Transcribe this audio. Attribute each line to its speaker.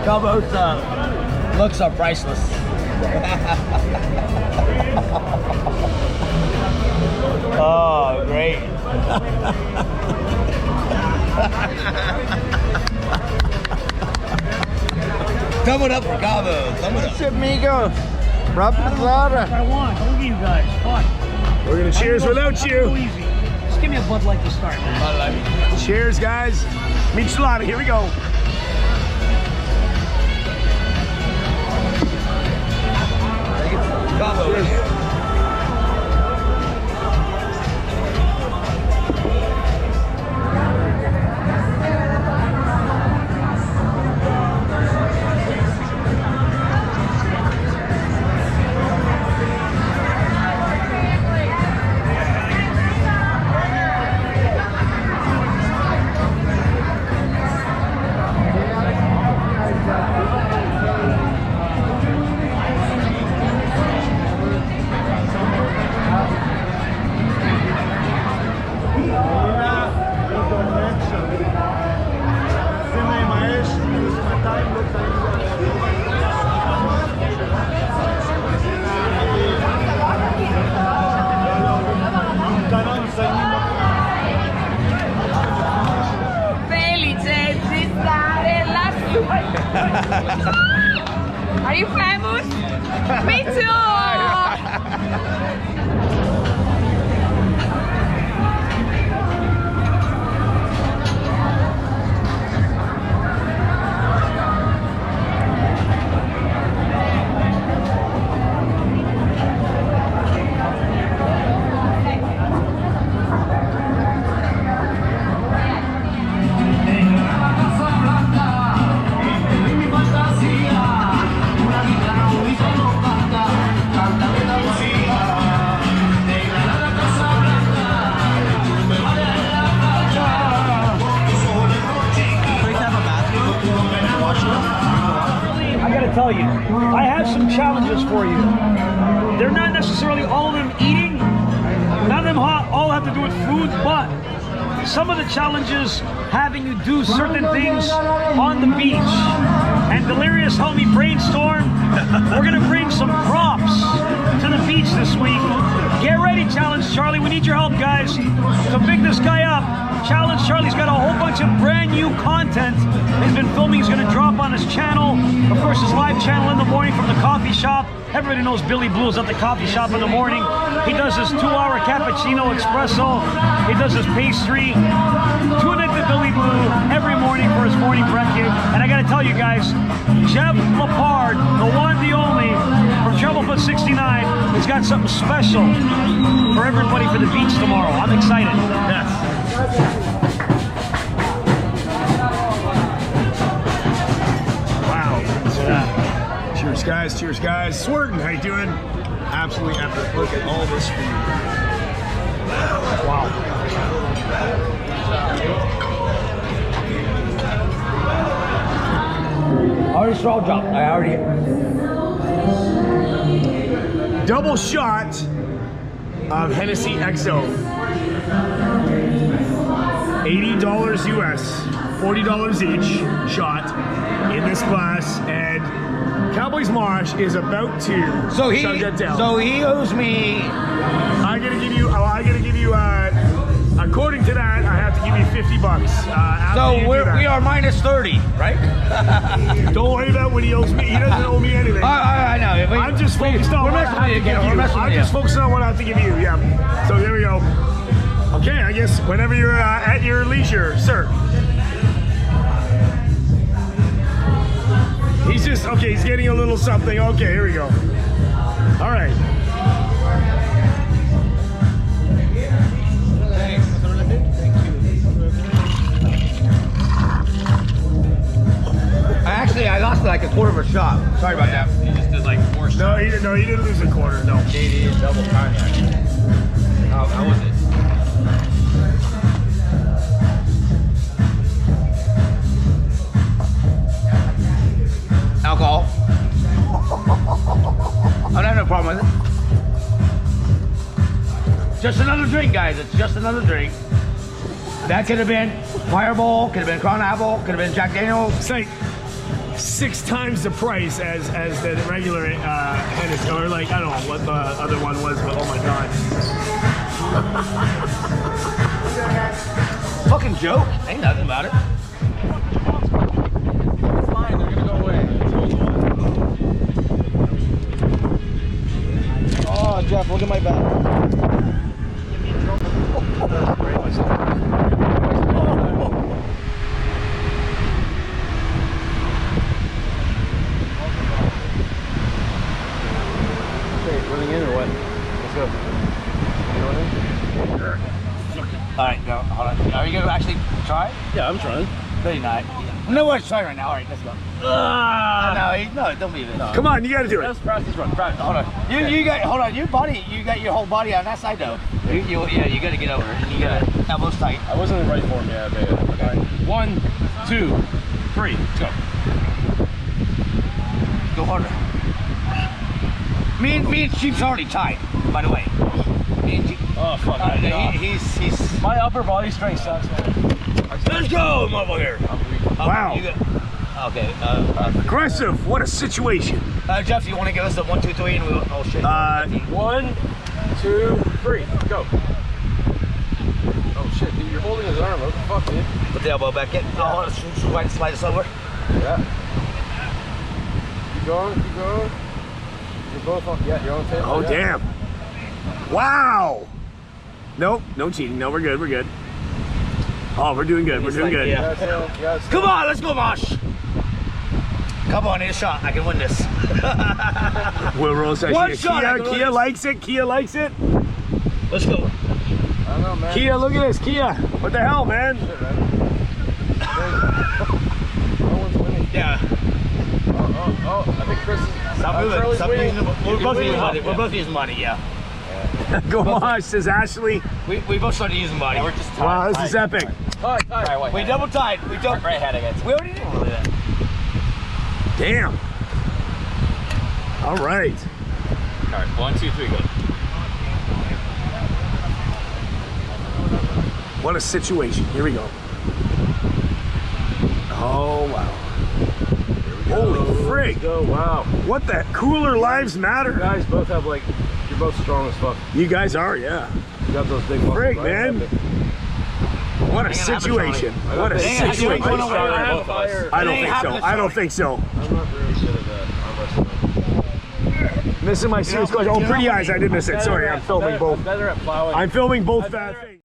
Speaker 1: Cabo's looks are priceless. Oh, great. Thumb it up for Cabo. Thumb it up.
Speaker 2: Amigo. Rapazada.
Speaker 3: I want. Look at you guys. Fun.
Speaker 4: We're gonna cheers without
Speaker 3: So
Speaker 4: you.
Speaker 3: easy. Just give me a Bud Light to start, man.
Speaker 4: Cheers, guys. Michelada, here we go.
Speaker 1: Cabo.
Speaker 5: Are you famous? Me too!
Speaker 3: Tell you, I have some challenges for you. They're not necessarily all of them eating, none of them all have to do with food, but some of the challenges having you do certain things on the beach. And Delirious helped me brainstorm. We're gonna bring some props to the beach this week. Get ready, Challenge Charlie. We need your help, guys, to pick this guy up. Challenge Charlie's got a whole bunch of brand new content he's been filming. He's going to drop on his channel. Of course, his live channel in the morning from the coffee shop. Everybody knows Billy Blue's at the coffee shop in the morning. He does his 2-hour cappuccino espresso. He does his pastry. Tune into Billy Blue every morning for his morning breakfast. And I got to tell you guys, Jeff Lepard, the one, the only, from Troublefoot 69, has got something special for everybody for the beach tomorrow. I'm excited.
Speaker 4: Yes. Wow. Cheers, guys. Cheers, guys. Swertin, how you doing? Absolutely epic. Look at all this food. Wow.
Speaker 1: Already straw dropped. I already.
Speaker 4: Double shot of Hennessy XO. $80 US, $40 each shot in this glass, and Cowboys Marsh is about to shut that down.
Speaker 1: So he owes me.
Speaker 4: I gotta give you. According to that, I have to give you $50.
Speaker 1: So we are minus 30, right?
Speaker 4: Don't worry about what he owes me. He doesn't owe me anything.
Speaker 1: I know.
Speaker 4: I'm just focused on what I have to give you. I'm just focusing on what I have to give you. Yeah. So there we go. Okay, I guess whenever you're at your leisure, sir. He's just, okay, he's getting a little something. Okay, here we go. All right.
Speaker 1: Actually, I lost like a quarter of a shot. Sorry about that.
Speaker 2: He just did like 4 shots.
Speaker 4: No, he didn't lose a quarter, no.
Speaker 2: JD is double cognac. How was it?
Speaker 1: Alcohol. I don't have no problem with it. Just another drink, guys. It's just another drink. That could have been Fireball, could have been Crown Apple, could have been Jack Daniels.
Speaker 4: 6 times the price as the regular Hennessy, or like I don't know what the other one was, but oh my god.
Speaker 1: Fucking joke. Ain't nothing about it.
Speaker 2: It's fine, they're gonna go away.
Speaker 6: Oh, Jeff, look at my back.
Speaker 2: Running in or what? Let's go. You going in?
Speaker 1: All right, go. Hold on. Are you gonna actually try?
Speaker 2: Yeah, I'm trying.
Speaker 1: No, you're not. No one's trying right now. All right, let's go. No, don't leave it.
Speaker 4: Come on, you gotta do it.
Speaker 2: Let's practice run. Practice.
Speaker 1: Hold on. You got. Hold on. Your whole body on that side though. You gotta get over it. And you gotta elbows tight.
Speaker 2: I wasn't in the right form. Yeah, okay. 1, 2, 3. Let's go.
Speaker 1: Go harder. Me and Chief's already tied, by the way. Me and Chief.
Speaker 2: Oh fuck.
Speaker 1: He's.
Speaker 2: My upper body strength sucks, man.
Speaker 1: Let's go, motherfucker.
Speaker 4: Wow.
Speaker 1: Okay.
Speaker 4: Aggressive. What a situation.
Speaker 1: Jeff, you want to give us the 1, 2, 3, and we'll. Oh shit.
Speaker 2: 1, 2, 3. Go. Oh shit, dude, you're holding his arm. What the fuck, dude?
Speaker 1: Put the elbow back in. Oh, slide this over.
Speaker 2: Yeah. Keep going. Keep going. You're both on. Yeah, you're on tape.
Speaker 4: Oh
Speaker 2: yeah.
Speaker 4: damn. Wow. Nope, no cheating. No, we're good. We're good. Oh, we're doing good. We're doing good.
Speaker 2: Yeah.
Speaker 1: Come on, let's go, Mosh. Come on, need a shot. I can win this.
Speaker 4: Will Rose says
Speaker 1: One shot, I can win
Speaker 4: Kia
Speaker 1: this.
Speaker 4: likes it. Kia likes it.
Speaker 1: Let's go.
Speaker 2: I don't know, man.
Speaker 4: Kia, look at this. Kia. What the hell, man?
Speaker 2: Shit, man. No one's winning.
Speaker 1: Yeah.
Speaker 2: Oh, I think Chris is.
Speaker 1: Stop moving.
Speaker 2: Charlie's
Speaker 1: Stop
Speaker 2: winning.
Speaker 1: using We're both using money.
Speaker 2: Yeah.
Speaker 1: We're both using money, yeah.
Speaker 4: Go on, says Ashley.
Speaker 1: We both started using money.
Speaker 2: We're just
Speaker 4: Wow, this is epic.
Speaker 2: Tie.
Speaker 1: We double tied. We double.
Speaker 2: Right hand against.
Speaker 1: We already did that.
Speaker 4: Damn. All right.
Speaker 2: All right, 1, 2, 3, go.
Speaker 4: What a situation. Here we go. Oh, wow. Holy frig.
Speaker 2: Go, wow.
Speaker 4: What the? Cooler lives
Speaker 2: You
Speaker 4: matter.
Speaker 2: guys both have like, you're both strong as fuck.
Speaker 4: You guys are, yeah.
Speaker 2: You got those big muscles.
Speaker 4: Frig,
Speaker 2: right?
Speaker 4: man. What a situation. What a
Speaker 1: Hang on,
Speaker 4: situation.
Speaker 1: hang on, hang on.
Speaker 4: I don't think so. I don't think so.
Speaker 2: I'm not really good at that. I'm wrestling.
Speaker 4: Missing my serious question. Oh, pretty eyes. I did miss it. Sorry, I'm filming both.
Speaker 2: I'm better at plowing.
Speaker 4: I'm filming both things.